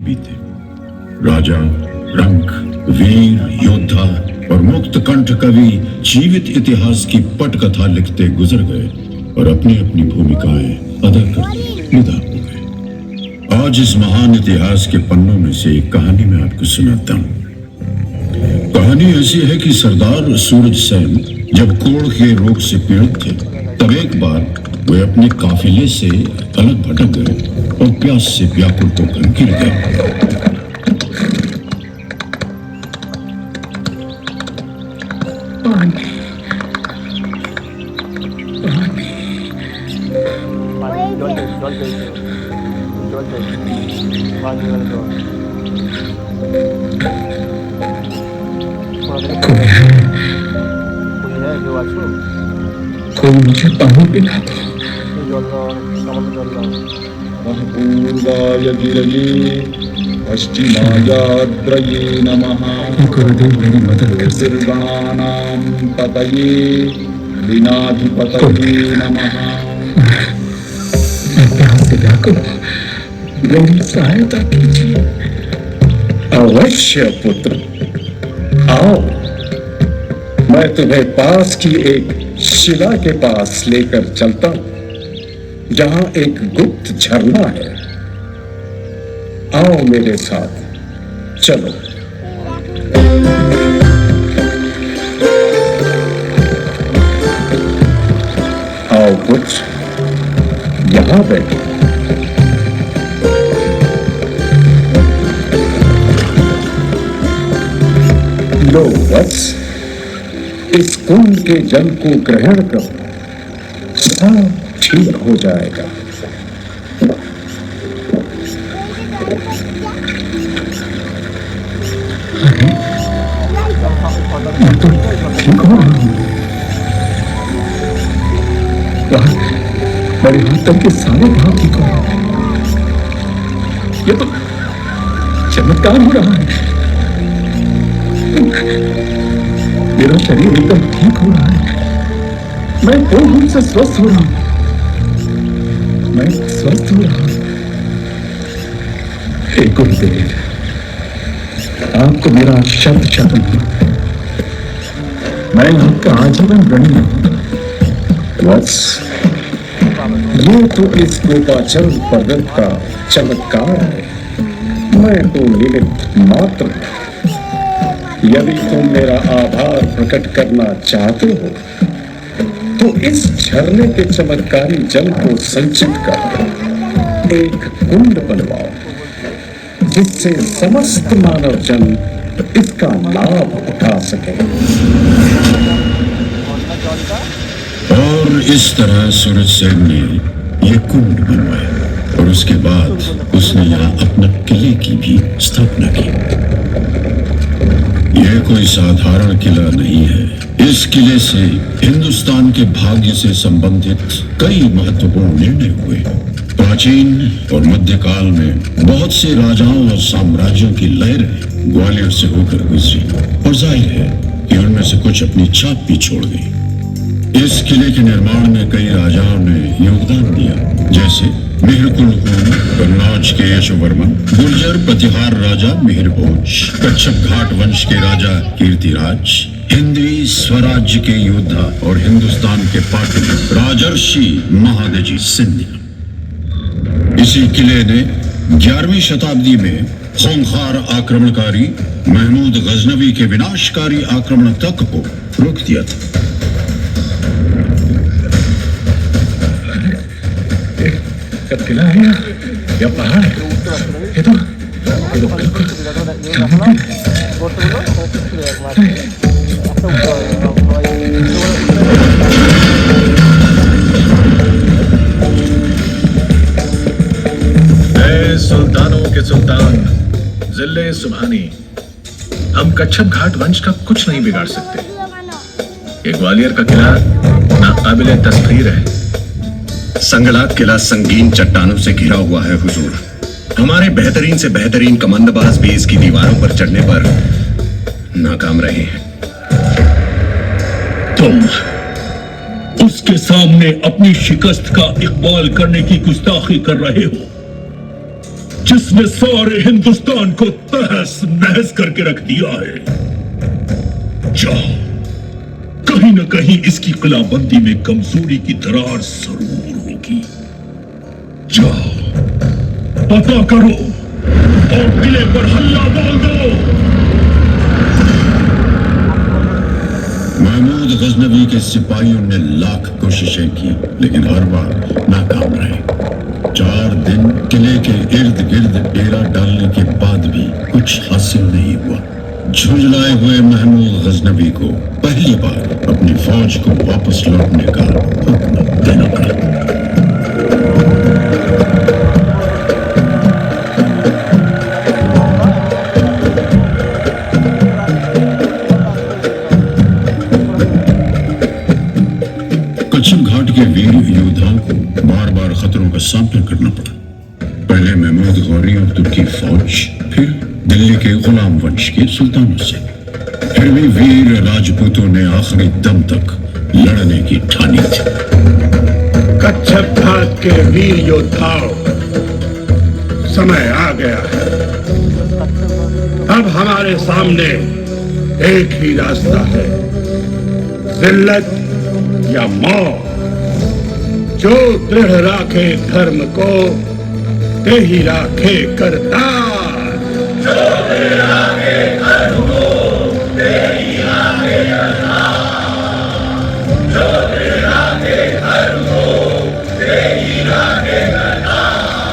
बीते। राजा, रंक, वीर, योद्धा और मुक्त कंठ कवि जीवित इतिहास की पटकथा लिखते गुजर गए और अपनी अपनी भूमिकाएं अदा करते विदा हो गए। आज इस महान इतिहास के पन्नों में से एक कहानी मैं आपको सुनाता हूँ। कहानी ऐसी है कि सरदार सूरज सेन जब कोढ़ के रोग से पीड़ित थे, तब एक बार वे अपने काफिले से अलग भटक गए और प्यास से व्याकुल होकर गिर गए। कोई मुझे पानी पिला दो। पूर्वाय गिरये पश्चिमायाद्रये नमः। गुरुदेव मेरी मदद कर सकते। दुर्गानां पतये विनाधिपतये नमः। मैं प्यास से व्याकुल हूं, मेरी सहायता कीजिए। अवश्य पुत्र, आओ, मैं तुम्हें पास की एक शिला के पास लेकर चलता हूं, जहां एक गुप्त झरना है। आओ मेरे साथ, चलो। आओ पुत्र, यहां बैठो। लो वत्स, इस कुंड के जल को ग्रहण करो, सब ठीक हो जाएगा। मैं तो ठीक हो रहा हूँ। मेरे हाथ तक के सारे घाव ठीक हो रहे हैं। ये तो चमत्कार हो रहा है। मेरा शरीर एकदम ठीक हो रहा है। मैं पूर्ण रूप से स्वस्थ हो रहा हूं। मैं स्वस्थ हो रहा हूं। हे गुरुदेव, आपको मेरा शब्द शब्द मैं आपका आजीवन ऋणी हूं। वत्स, ये तो इस गोपाचल पर्वत का चमत्कार है। मैं तो निमित्त मात्र हूं। यदि तुम मेरा आभार प्रकट करना चाहते हो, तो इस झरने के चमत्कारी जल को संचित कर एक कुंड बनवाओ, जिससे समस्त मानव जन इसका लाभ उठा सके। और इस तरह सूरज सेन ने यह कुंड बनवाया और उसके बाद उसने यहाँ अपने किले की भी स्थापना की। यह कोई साधारण किला नहीं है। इस किले से हिंदुस्तान के भाग्य से संबंधित कई महत्वपूर्ण निर्णय हुए। प्राचीन और मध्यकाल में बहुत से राजाओं और साम्राज्यों की लहरें ग्वालियर से होकर गुजरी और जाहिर है कि उनमें से कुछ अपनी छाप भी छोड़ गई। इस किले के निर्माण में कई राजाओं ने योगदान दिया, जैसे मिहिरकुल कन्नौज के यशोवर्मन, गुर्जर प्रतिहार राजा मिहिर भोज, कच्छप घाट वंश के राजा कीर्तिराज, हिंदवी स्वराज्य के योद्धा और हिंदुस्तान के पाटली राजर्षि महादजी सिंधिया। इसी किले ने 11वीं शताब्दी में खूंखार आक्रमणकारी महमूद गजनवी के विनाशकारी आक्रमण तक को रोक दिया था। किला है या पहाड़ है? ये तो बिल्कुल सुल्तानों के सुल्तान जिले सुभानी, हम कच्छप घाट वंश का कुछ नहीं बिगाड़ सकते। ये ग्वालियर का किला नाकाबिले तस्खीर है। संगलात किला संगीन चट्टानों से घिरा हुआ है हुजूर। हमारे बेहतरीन से बेहतरीन कमांडबाज भी इसकी दीवारों पर चढ़ने पर नाकाम रहे हैं। तुम उसके सामने अपनी शिकस्त का इकबाल करने की गुस्ताखी कर रहे हो। जिसने सारे हिंदुस्तान को तहस नहस करके रख दिया है। जा, कहीं न कहीं इसकी किलाबंदी में कमजोरी की दरार जरूर होगी। जा, पता करो और किले पर हल्ला बोल दो। महमूद गजनवी के सिपाहियों ने लाख कोशिशें की, लेकिन हर बार नाकाम रहे। 4 दिन किले के इर्द गिर्द डेरा डालने के बाद भी कुछ हासिल नहीं हुआ। झुंझलाए हुए महमूद गजनवी को पहली बार अपनी फौज को वापस लौटने का हुक्म देना पड़ा। कच्छप घाट के वीर योद्धाओं को बार बार खतरों का सामना करना पड़ा। पहले महमूद गौरी और तुर्की फौज, फिर दिल्ली के गुलाम वंश के सुल्तानों से। फिर भी वीर राजपूतों ने आखिरी दम तक लड़ने की ठानी थी। कच्छप घाट के वीर योद्धाओं, समय आ गया है। अब हमारे सामने एक ही रास्ता है, जिल्लत या मौत। जो दृढ़ राखे धर्म को, ते ही राखे करतार। जो दृढ़ राखे धर्म को, ते ही राखे करतार। जो दृढ़ राखे धर्म को, ते ही राखे करतार।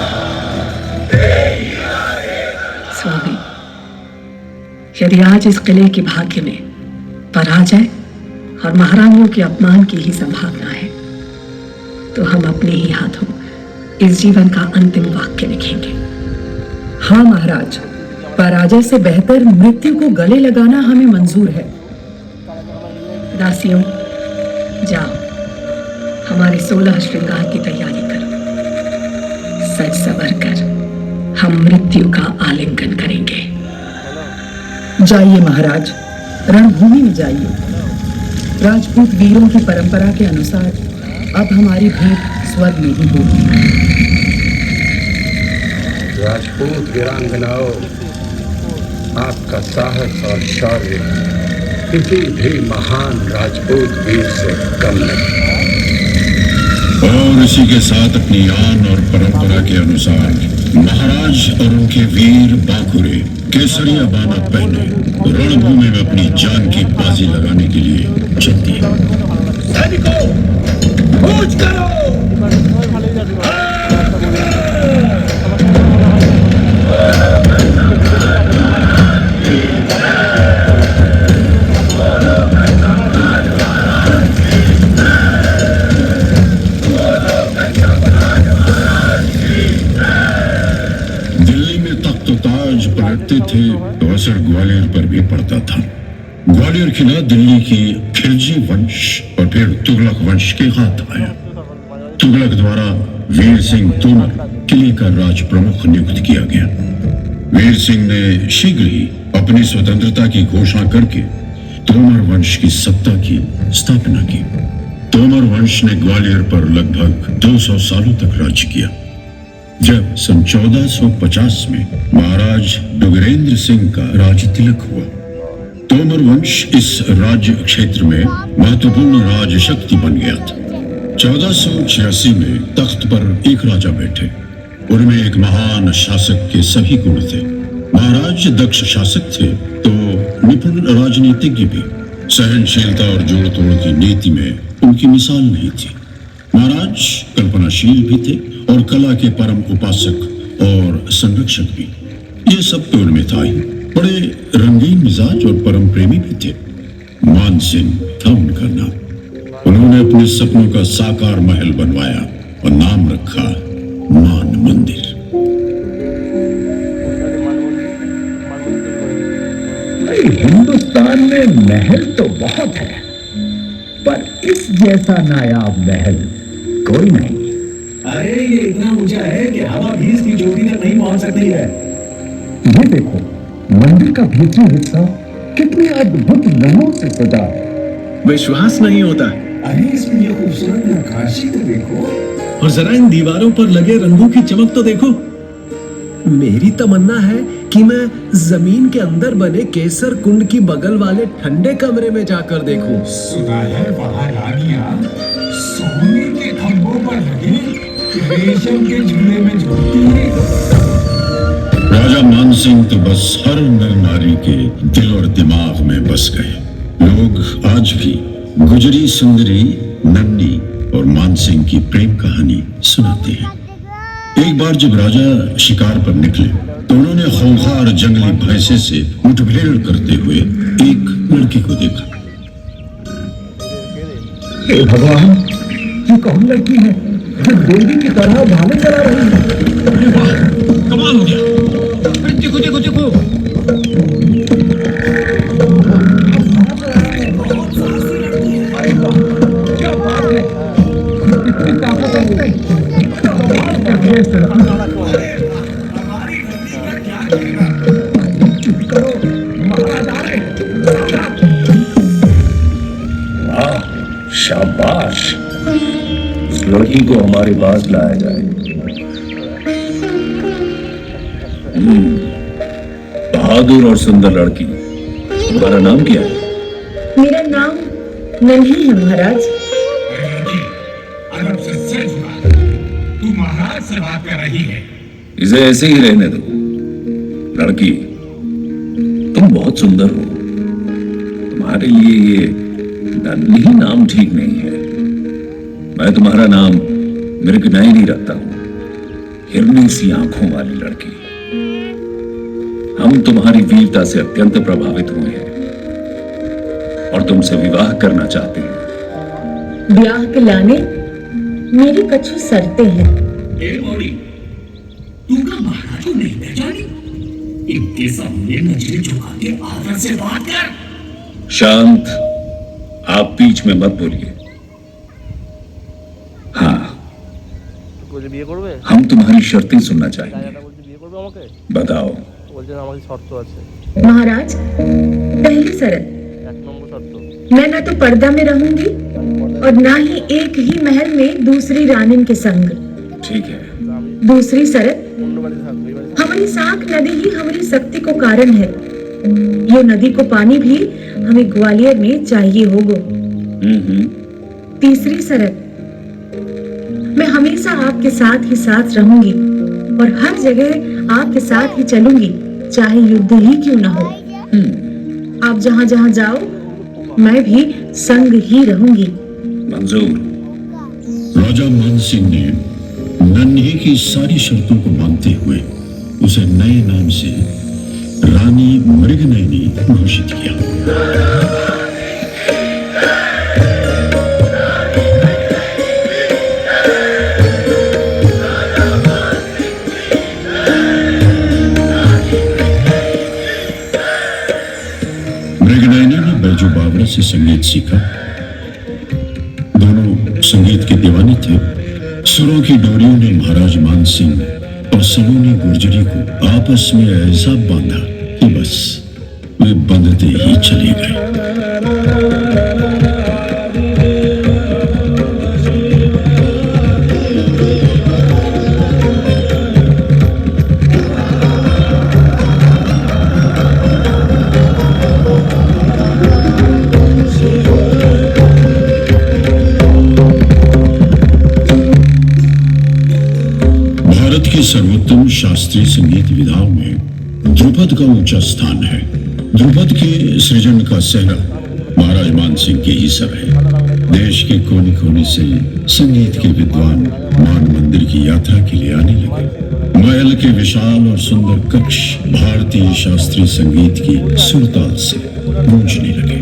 ते ही राखे करतार। स्वामी, यदि आज इस किले के भाग्य में पराजय और महारानियों के अपमान की ही संभावना है, तो हम अपने ही हाथों इस जीवन का अंतिम वाक्य लिखेंगे। हाँ महाराज, पराजय से बेहतर मृत्यु को गले लगाना हमें मंजूर है। दासियों, जाओ, हमारे 16 श्रृंगार की तैयारी करो। सज संवर कर हम मृत्यु का आलिंगन करेंगे। जाइए महाराज, रणभूमि में जाइए। राजपूत वीरों की परंपरा के अनुसार अब हमारी भेंट स्वर्ग में ही होगी। राजपूत वीरांगनाओं, आपका साहस और शौर्य किसी भी महान राजपूत वीर से कम नहीं। और इसी के साथ अपनी आन और परंपरा के अनुसार महाराज और उनके वीर बाखुरे केसरिया बाना पहने रणभूमि में अपनी जान की बाजी लगाने के लिए चल दिए। सैनिकों, कूच करो! दिल्ली में तख्त ताज पलटते थे तो असर ग्वालियर पर भी पड़ता था। ग्वालियर किला दिल्ली की खिलजी वंश और फिर तुगलक वंश के हाथ आया। तुगलक द्वारा वीर सिंह तोमर किले का राज प्रमुख नियुक्त किया गया। वीर सिंह ने शीघ्र ही अपनी स्वतंत्रता की घोषणा करके तोमर वंश की सत्ता की स्थापना की। तोमर वंश ने ग्वालियर पर लगभग 200 सालों तक राज किया। जब सन 1450 में महाराज डुगरेंद्र सिंह का राज तिलक हुआ, तोमर वंश इस राज्य क्षेत्र में महत्वपूर्ण राज शक्ति बन गया था। 1486 में तख्त पर एक राजा बैठे। उनमें एक महान शासक के सभी गुण थे। महाराज दक्ष शासक थे तो निपुण राजनीतिज्ञ भी। सहनशीलता और जोड़ तोड़ की नीति में उनकी मिसाल नहीं थी। महाराज कल्पनाशील भी थे और कला के परम उपासक और संरक्षक भी। ये सब तो उनमें था ही। बड़े रंगीन मिजाज और परम प्रेमी भी थे। मान सिंह था उनका नाम। उन्होंने अपने सपनों का साकार महल बनवाया और नाम रखा मान मंदिर। हिंदुस्तान में महल तो बहुत है, पर इस जैसा नायाब महल कोई नहीं। अरे ये इतना ऊंचा है कि हवा भी इसकी चोटी तक नहीं पहुंच सकती है। ये देखो, मंदिर का भीतरी हिस्सा कितने अद्भुत रंगों से सजा है। विश्वास नहीं होता। अरे इसमें ये खूबसूरत नक्काशी तो देखो, और जरा इन दीवारों पर लगे रंगों की चमक तो देखो। मेरी तमन्ना है कि मैं जमीन के अंदर बने केसर कुंड की बगल वाले ठंडे कमरे में जाकर देखूं। सुना है वहाँ रानियां सोने के खंभों पर लगे रेशम के झूले में झूलती है। राजा मानसिंह तो बस हर नर नारी के दिल और दिमाग में बस गए। लोग आज भी गुजरी सुंदरी, नन्नी और मानसिंह की प्रेम कहानी सुनाते हैं। एक बार जब राजा शिकार पर निकले तो उन्होंने खूंखार जंगली भैंसे से मुठभेड़ करते हुए एक लड़की को देखा। हे भगवान, ये कौन लड़की है जो देवी की तरह भाले चला रही है? कमाल हो गया। देखो देखो देखो, अरे वाह, क्या बात है। इतनी ताकत है। चुप करो, महाराज आ रहे हैं। वाह, शाबाश। उस लड़की को हमारे पास लाया जाए। बहादुर और सुंदर लड़की, तुम्हारा नाम क्या है? मेरा नाम नन्ही है महाराज। अरब से सच बात, तू महाराज से बात कर रही है। इसे ऐसे ही रहने दो। लड़की, तुम बहुत सुंदर हो। तुम्हारे लिए ये नन्ही नाम ठीक नहीं है। मैं तुम्हारा नाम मृगनयनी रखता हूं, हिरनी सी आंखों वाली लड़की। हम तुम्हारी वीरता से अत्यंत प्रभावित हुए हैं और तुमसे विवाह करना चाहते हैं। ब्याह के लाने मेरी कछु शर्तें हैं। तू का महाराज को नहीं पहचानी? इनके सामने नजरें झुका के आदर से बात कर। शांत, आप बीच में मत बोलिए। हाँ, हम तुम्हारी शर्तें सुनना चाहेंगे। बताओ। महाराज, पहली शर्त, मैं ना तो पर्दा में रहूंगी और ना ही एक ही महल में दूसरी रानिन के संग। ठीक है। दूसरी शर्त, हमारी साख नदी ही हमारी शक्ति को कारण है। ये नदी को पानी भी हमें ग्वालियर में चाहिए होगो। तीसरी शर्त, मैं हमेशा आपके साथ ही साथ रहूंगी और हर जगह आपके साथ ही चलूंगी, चाहे युद्ध ही क्यों ना हो। आप जहां जहां जाओ मैं भी संग ही रहूंगी। मंजूर। राजा मानसिंह ने नन्ही की सारी शर्तों को मानते हुए उसे नए नाम से रानी मृगनयनी घोषित किया। मृगनयनी ने बैजू बावरा से संगीत सीखा। दोनों संगीत के दीवाने थे। सुरों की डोरियों ने महाराज मानसिंह और सलोनी गुर्जरी को आपस में ऐसा बांधा कि बस वे बंधते ही चले गए। भारत की सर्वोत्तम शास्त्रीय संगीत विधाओं में ध्रुपद का ऊंचा स्थान है। ध्रुपद के सृजन का सेहरा महाराज मानसिंह के ही सर है। देश के कोने कोने से संगीत के विद्वान मान मंदिर की यात्रा के लिए आने लगे। महल के विशाल और सुंदर कक्ष भारतीय शास्त्रीय संगीत की सुरताल से गूंजने लगे।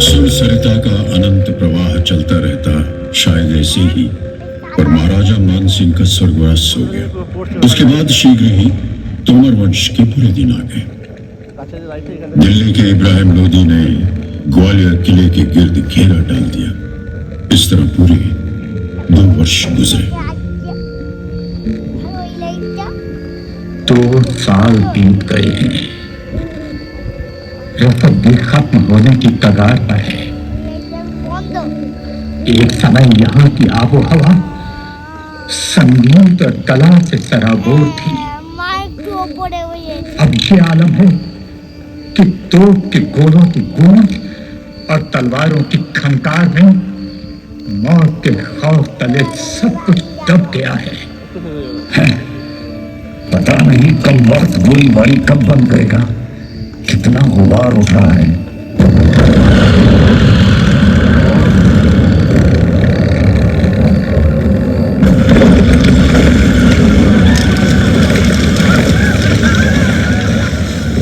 सुरसरिता का अनंत प्रवाह चलता रहता, शायद ऐसे ही, और महाराजा मानसिंह का स्वर्गवास हो गया। उसके बाद शीघ्र ही तोमर वंश के बुरे दिन आ गए। दिल्ली के इब्राहिम लोदी ने ग्वालियर किले के गिर्द घेरा डाल दिया। इस तरह पूरे 2 वर्ष गुजरे। 2 साल बीत गए हैं। रफत भी खत्म होने की कगार पर है। एक समय यहाँ की आबो हवा संगीत और कला से सराबोर थी। अब ये आलम है कि तोप के गोलों की गूंज और तलवारों की खनकार में मौत के खौफ तले सब कुछ दब गया है। पता नहीं कल वक्त गोलीबारी कब बंद करेगा। कितना गुबार उठ रहा है।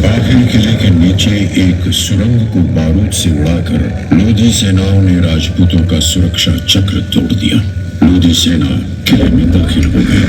आखिर किले के नीचे एक सुरंग को बारूद से उड़ाकर लोधी सेनाओं ने राजपूतों का सुरक्षा चक्र तोड़ दिया। लोधी सेना किले में दाखिल हो गई।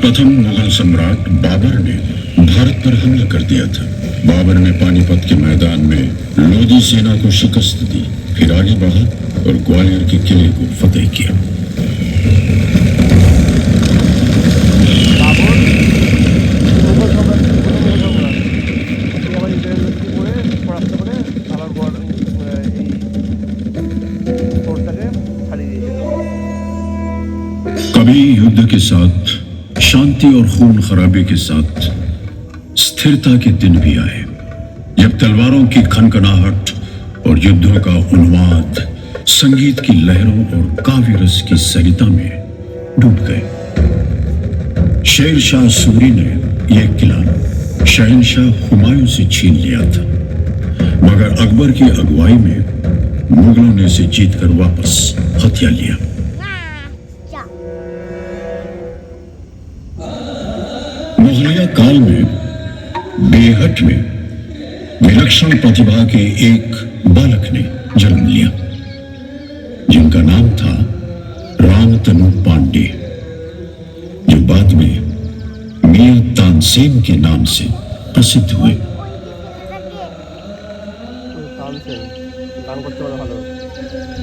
प्रथम मुगल सम्राट बाबर ने भारत पर हमला कर दिया था। बाबर ने पानीपत के मैदान में लोधी सेना को शिकस्त दी, फिर आगे बढ़ा और ग्वालियर के किले को फतेह किया। कभी युद्ध के साथ शांति और खून खराबे के साथ स्थिरता के दिन भी आए, जब तलवारों की खनखनाहट और युद्धों का उन्माद संगीत की लहरों और काव्य रस की सरिता में डूब गए। शेर शाह सूरी ने यह किला शहंशाह हुमायूं से छीन लिया था, मगर अकबर की अगुवाई में मुगलों ने इसे जीतकर वापस हथिया लिया। मुगलिया काल में बेहट में विलक्षण प्रतिभा के एक बालक ने जन्म लिया, जिनका नाम था रामतनु पांडे, जो बाद में मियां तानसेन के नाम से प्रसिद्ध हुए।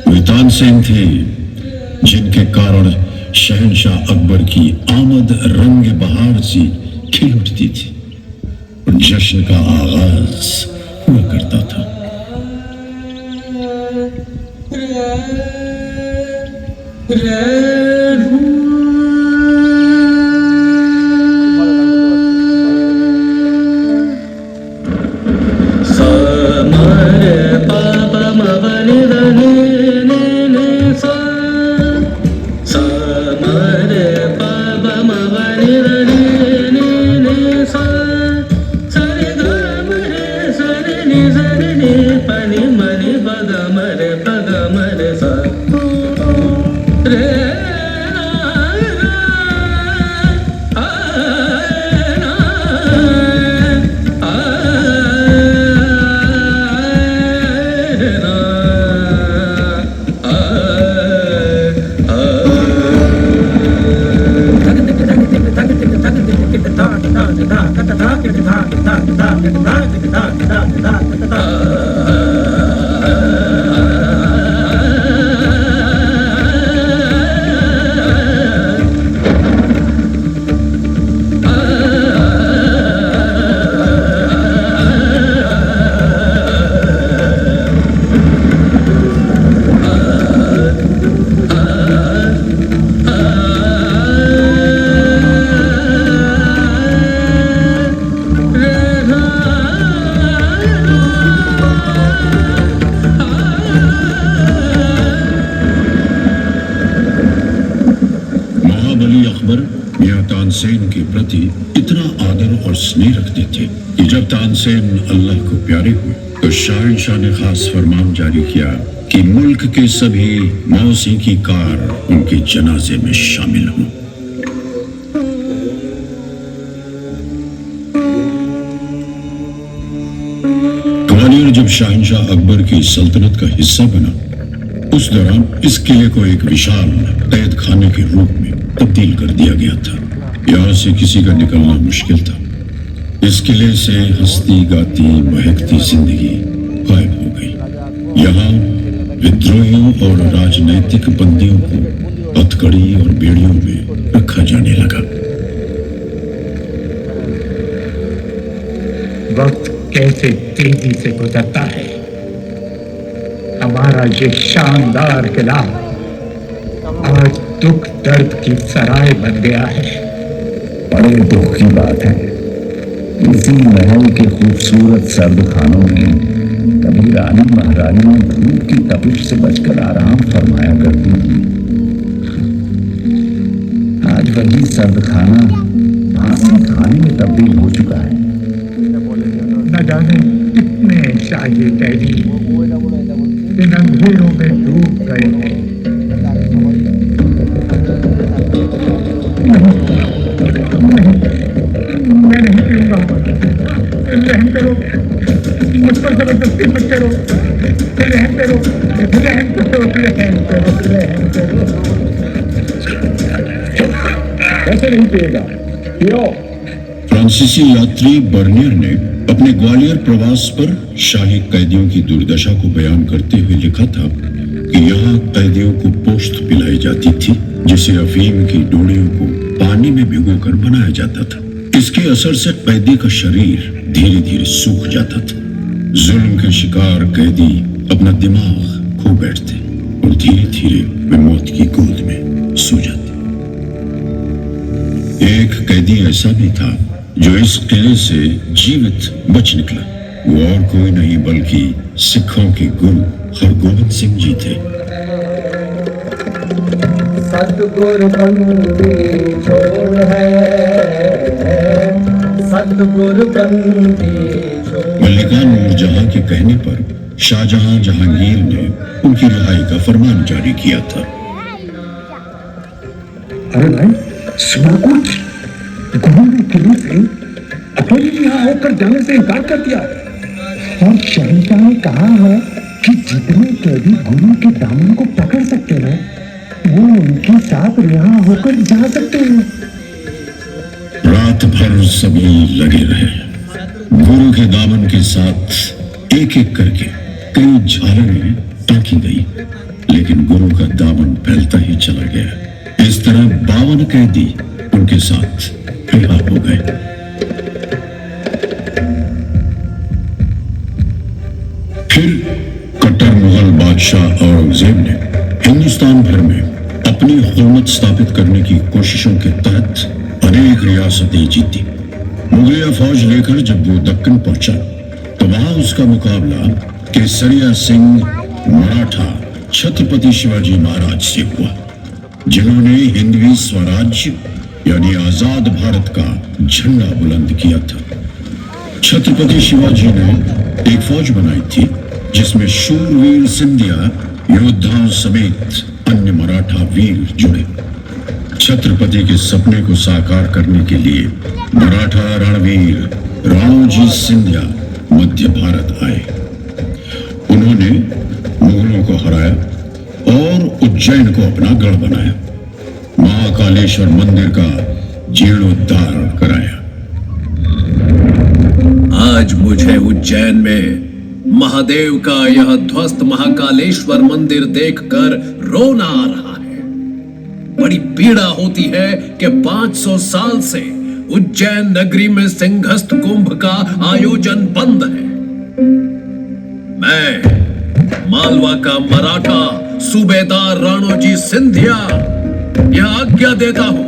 वे तानसेन थे जिनके कारण शहंशाह अकबर की आमद रंग बहार सी खिल उठती थी और जश्न का आगाज हुआ करता था। तानसेन के प्रति इतना आदर और स्नेह रखते थे कि जब तानसेन अल्लाह को प्यारे हुए तो शहंशाह ने खास फरमान जारी किया कि मुल्क के सभी मौसीकी कार उनके जनाजे में शामिल हों। ग्वालियर जब शहंशाह अकबर की सल्तनत का हिस्सा बना उस दौरान इस किले को एक विशाल कैद खाने के रूप में तब्दील कर दिया गया था। यहाँ से किसी का निकलना मुश्किल था। इस किले से हंसती गाती महकती जिंदगी गायब हो गई। यहाँ विद्रोहियों और राजनैतिक बंदियों को हथकड़ी और बेड़ियों में रखा जाने लगा। वक्त कैसे तेजी से गुजरता है। हमारा ये शानदार किला आज दुख दर्द की सराय बन गया है। बड़े दुख की बात है, इसी महल के खूबसूरत सर्द खानों में कभी रानी महारानियां धूप की तपिश से बचकर आराम फरमाया करती थी। आज वही सर्द खाना फांसी खाने में तब्दील हो चुका है। न जाने कितने शाही कैदी इन अंधेरों में डूब गए हैं। मैं नहीं पीऊंगा। रहम करो, मुझ पर जबरदस्ती मत करो। रहम करो, रहम करो, रहम करो, रहम करो। कैसे नहीं पिएगा? पियो। फ्रांसीसी यात्री बर्नियर ने अपने ग्वालियर प्रवास पर शाही कैदियों की दुर्दशा को बयान करते हुए लिखा था कि यहाँ कैदियों को पोस्त पिलाई जाती थी, जिसे अफीम की डोरियों को पानी में भिगोकर बनाया जाता था। इसके असर से कैदी का शरीर धीरे धीरे सूख जाता था। जुल्म के शिकार कैदी अपना दिमाग खो बैठते और धीरे धीरे वे मौत की गोद में सो जाते। एक कैदी ऐसा भी था जो इस किले से जीवित बच निकला। वो और कोई नहीं बल्कि सिखों के गुरु हरगोविंद सिंह जी थे। सतगुरु बंदी छोड़ है, सतगुरु बंदी छोड़। मल्लिका नूरजहां के कहने पर शाहजहां जहांगीर ने उनकी रिहाई का फरमान जारी किया था। अरे भाई सुनो कुछ, गुरु ने किले से अकेले यहाँ होकर जाने से इनकार कर दिया और शहंशाह ने कहा है कि जितने कैदी गुरु के दामन को पकड़ सकते हैं वो उनके साथ रिहा होकर जा सकते हैं। रात भर सभी लगे रहे। गुरु के दामन के साथ एक एक करके कई झालरें टाँकी गई, लेकिन गुरु का दामन फैलता ही चला गया। इस तरह 52 कैदी उनके साथ रिहा हो गए। फिर कट्टर मुगल बादशाह औरंगजेब ने हिंदुस्तान भर में अपनी हुकूमत स्थापित करने की कोशिशों के तहत अनेक रियासतें जीती। मुगलिया फौज लेकर जब वो दक्कन पहुंचा तो वहां उसका मुकाबला केसरिया सिंह मराठा छत्रपति शिवाजी महाराज से हुआ, जिन्होंने हिंदवी स्वराज्य यानी आजाद भारत का झंडा बुलंद किया था। छत्रपति शिवाजी ने एक फौज बनाई थी जिसमें शूरवीर सिंधिया योद्धाओं समेत अन्य मराठा वीर जुड़े। छत्रपति के सपने को साकार करने के लिए मराठा रणवीर राणोजी सिंधिया मध्य भारत आए। उन्होंने मुगलों को हराया और उज्जैन को अपना गढ़ बनाया। महाकालेश्वर मंदिर का जीर्णोद्धार कराया। आज मुझे उज्जैन में महादेव का यह ध्वस्त महाकालेश्वर मंदिर देखकर रोना आ रहा है। बड़ी पीड़ा होती है कि 500 साल से उज्जैन नगरी में सिंहस्थ कुंभ का आयोजन बंद है। मैं मालवा का मराठा सूबेदार राणोजी सिंधिया यह आज्ञा देता हूं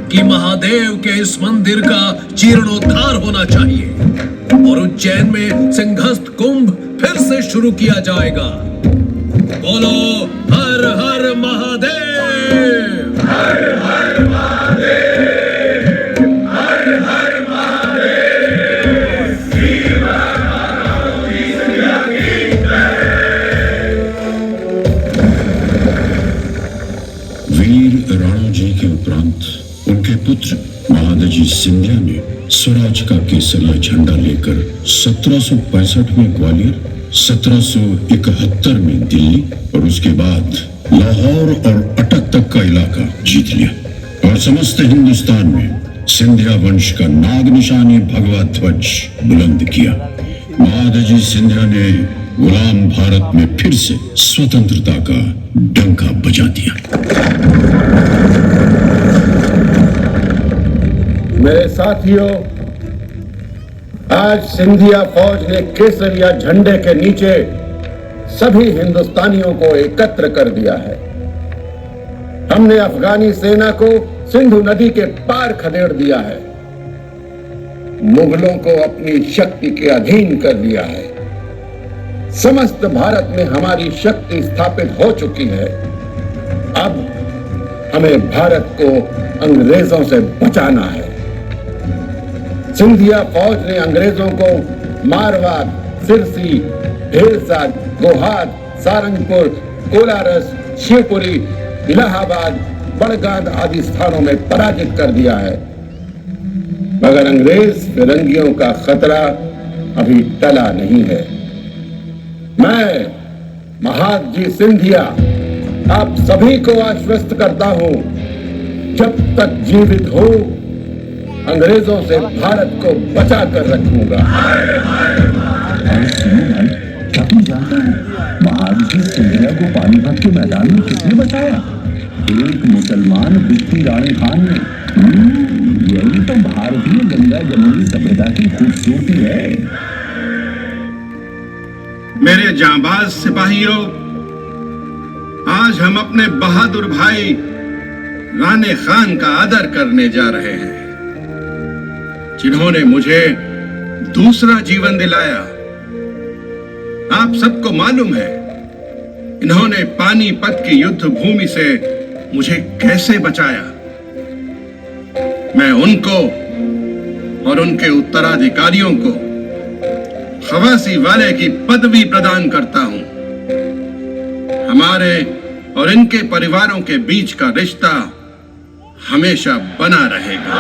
कि महादेव के इस मंदिर का जीर्णोद्धार होना चाहिए और उज्जैन में सिंहस्थ कुंभ फिर से शुरू किया जाएगा। बोलो हर हर महादेव, हर हर महादेव, हर हर महादेव। वीर राणोजी के उपरांत उनके पुत्र महादजी सिंधिया ने स्वराज का केसरिया झंडा लेकर 1765 में ग्वालियर 1771 में दिल्ली और उसके बाद लाहौर और अटक तक का इलाका जीत लिया और समस्त हिंदुस्तान में सिंधिया वंश का नाग निशानी भगवा ध्वज बुलंद किया। महादजी सिंधिया ने गुलाम भारत में फिर से स्वतंत्रता का डंका बजा दिया। मेरे साथियों, आज सिंधिया फौज ने केसरिया झंडे के नीचे सभी हिंदुस्तानियों को एकत्र कर दिया है। हमने अफगानी सेना को सिंधु नदी के पार खदेड़ दिया है, मुगलों को अपनी शक्ति के अधीन कर दिया है। समस्त भारत में हमारी शक्ति स्थापित हो चुकी है। अब हमें भारत को अंग्रेजों से बचाना है। सिंधिया फौज ने अंग्रेजों को मारवाड़, सिरसी, ढेरसा, गोहाद, सारंगपुर, कोलारस, शिवपुरी, इलाहाबाद, बड़गाद आदि स्थानों में पराजित कर दिया है, मगर अंग्रेज फिरंगियों का खतरा अभी टला नहीं है। मैं महादजी सिंधिया आप सभी को आश्वस्त करता हूं, जब तक जीवित हो अंग्रेजों से भारत को बचा कर रखूंगा। क्या तुम जानते हो महादजी सिंधिया को पानीपत के मैदान में किसने बचाया? एक मुसलमान बिस्ती राणी खान ने। यही तो भारतीय गंगा जमुनी सभ्यता की खूबसूरती है। मेरे जांबाज सिपाहियों, आज हम अपने बहादुर भाई राणे खान का आदर करने जा रहे हैं, जिन्होंने मुझे दूसरा जीवन दिलाया। आप सबको मालूम है इन्होंने पानीपत की युद्ध भूमि से मुझे कैसे बचाया। मैं उनको और उनके उत्तराधिकारियों को खवासी वाले की पदवी प्रदान करता हूं। हमारे और इनके परिवारों के बीच का रिश्ता हमेशा बना रहेगा।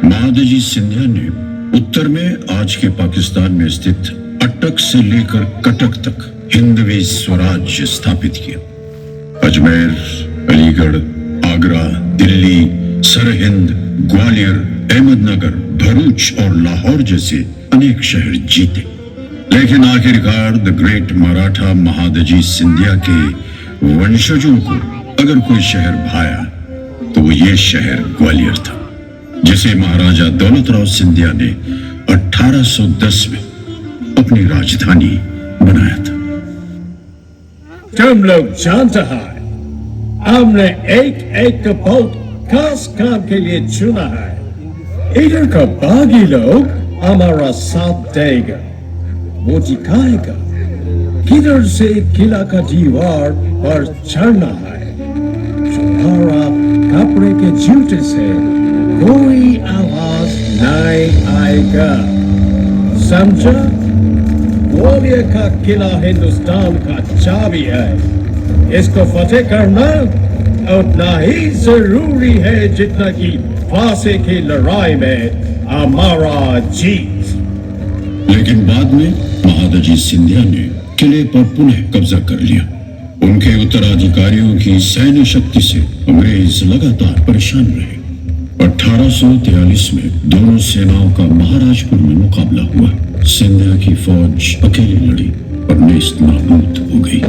महादजी सिंधिया ने उत्तर में आज के पाकिस्तान में स्थित अटक से लेकर कटक तक हिंदवी स्वराज्य स्थापित किया। अजमेर, अलीगढ़, आगरा, दिल्ली, सरहिंद, ग्वालियर, अहमदनगर, भरूच और लाहौर जैसे अनेक शहर जीते, लेकिन आखिरकार द ग्रेट मराठा महादजी सिंधिया के वंशजों को अगर कोई शहर भाया तो वो ये शहर ग्वालियर था, जिसे महाराजा दौलतराव सिंधिया ने 1810 में अपनी राजधानी बनाया था। तुम लोग जानते हैं हमने एक एक बहुत खास काम के लिए चुना है। इधर का बागी लोग हमारा साथ देगा, वो दिखाएगा किधर से किला का दीवार पर चढ़ना है। तुम्हारा कपड़े के जूते से कोई आवाज नहीं आएगा, समझा? ग्वालियर का किला हिंदुस्तान का चाबी है, इसको फतेह करना उतना ही जरूरी है जितना कि फांसी की लड़ाई में हमारा जीत। लेकिन बाद में महादजी सिंधिया ने किले पर पुनः कब्जा कर लिया। उनके उत्तराधिकारियों की सैन्य शक्ति से अंग्रेज लगातार परेशान रहे। 1843 में दोनों सेनाओं का महाराजपुर में मुकाबला हुआ। सिंधिया की फौज अकेले लड़ी और नेस्त नाबूद हो गई।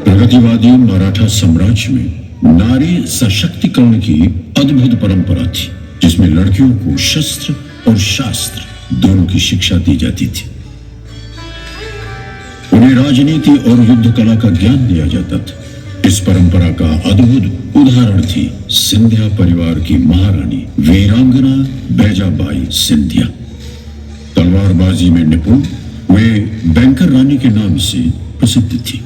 प्रगतिवादी मराठा साम्राज्य में नारी सशक्तिकरण की अद्भुत परंपरा थी, जिसमें लड़कियों को शस्त्र और शास्त्र दोनों की शिक्षा दी जाती थी। उन्हें राजनीति और युद्ध कला का ज्ञान दिया जाता था। इस परंपरा का अद्भुत उदाहरण थी सिंधिया परिवार की महारानी वीरांगना बैजाबाई सिंधिया। तलवारबाजी में निपुण वे बैंकर रानी के नाम से प्रसिद्ध थी।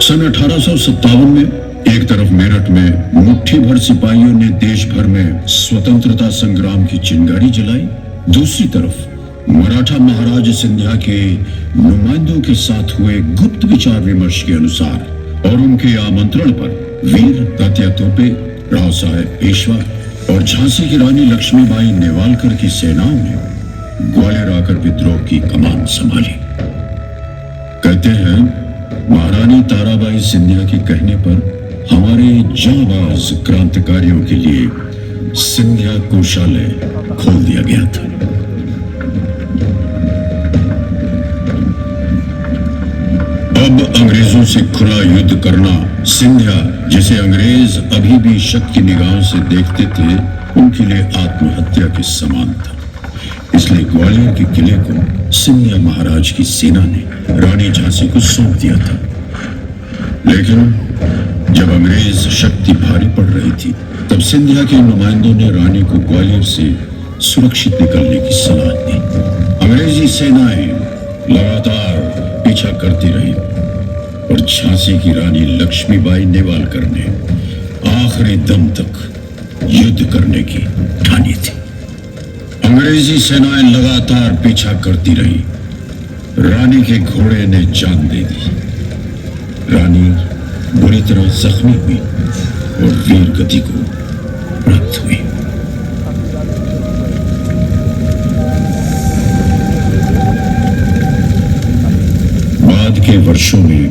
सन 1857 में एक तरफ मेरठ में मुट्ठी भर सिपाहियों ने देश भर में स्वतंत्रता संग्राम की चिंगारी जलाई, दूसरी तरफ मराठा महाराज सिंधिया के नुमाइंदों के साथ हुए गुप्त विचार विमर्श के अनुसार और उनके आमंत्रण पर वीर तात्या तोपे, राव साहेब पेशवा और झांसी की रानी लक्ष्मीबाई नेवालकर की सेनाओं ने ग्वालियर आकर विद्रोह की कमान संभाली। कहते हैं महारानी ताराबाई सिंधिया के कहने पर हमारे जांबाज क्रांतिकारियों के लिए सिंधिया कोषालय खोल दिया गया था। अब अंग्रेजों से खुला युद्ध करना सिंधिया, जिसे अंग्रेज अभी भी शक की निगाहों से देखते थे, उनके लिए आत्महत्या के समान था। इसलिए ग्वालियर के किले को सिंधिया महाराज की सेना ने रानी झांसी को सौंप दिया था। लेकिन जब अंग्रेज शक्ति भारी पड़ रही थी, तब सिंधिया के नुमाइंदों ने रानी को ग्वालियर से सुरक्षित निकलने की सलाह दी। अंग्रेजी सेनाएं लगातार पीछा करती रही और झांसी की रानी लक्ष्मीबाई नेवालकर ने आखिरी दम तक युद्ध करने की ठानी थी। अंग्रेजी सेनाएं लगातार पीछा करती रही, रानी के घोड़े ने जान दे दी। रानी बुरी तरह जख्मी हुई और वीर गति को प्राप्त हुई। बाद के वर्षों में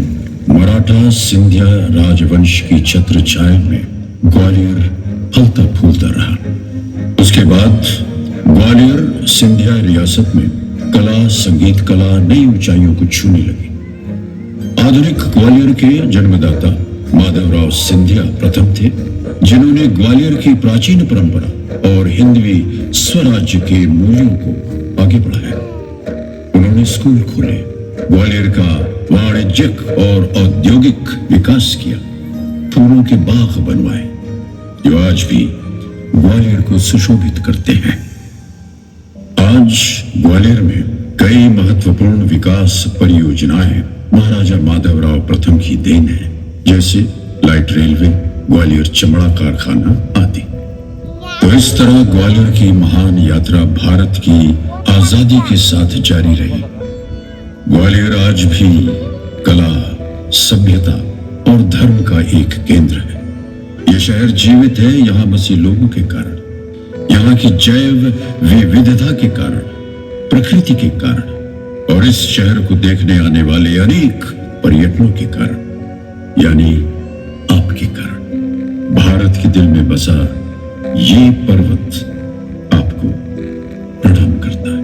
मराठा सिंधिया राजवंश की छत्र छाया में ग्वालियर फलता फूलता रहा। उसके बाद ग्वालियर सिंधिया रियासत में कला, संगीत कला नई ऊंचाइयों को छूने लगी। आधुनिक ग्वालियर के जन्मदाता माधवराव सिंधिया प्रथम थे, जिन्होंने ग्वालियर की प्राचीन परंपरा और हिंदवी स्वराज्य के मूल्यों को आगे बढ़ाया। उन्होंने स्कूल खोले, ग्वालियर का वाणिज्यिक और औद्योगिक विकास किया, फूलों के बाग बनवाए, जो आज भी ग्वालियर को सुशोभित करते हैं। आज ग्वालियर में कई महत्वपूर्ण विकास परियोजनाएं महाराजा माधवराव प्रथम की देन है, जैसे लाइट रेलवे, ग्वालियर चमड़ा कारखाना आदि। तो इस तरह ग्वालियर की महान यात्रा भारत की आजादी के साथ जारी रही। ग्वालियर आज भी कला, सभ्यता और धर्म का एक केंद्र है। यह शहर जीवित है यहाँ बसे लोगों के कारण, यहाँ की जैव विविधता के कारण, प्रकृति के कारण और इस शहर को देखने आने वाले अनेक पर्यटकों के कारण, यानी आपके कारण। भारत के दिल में बसा ये पर्वत आपको प्रणाम करता है।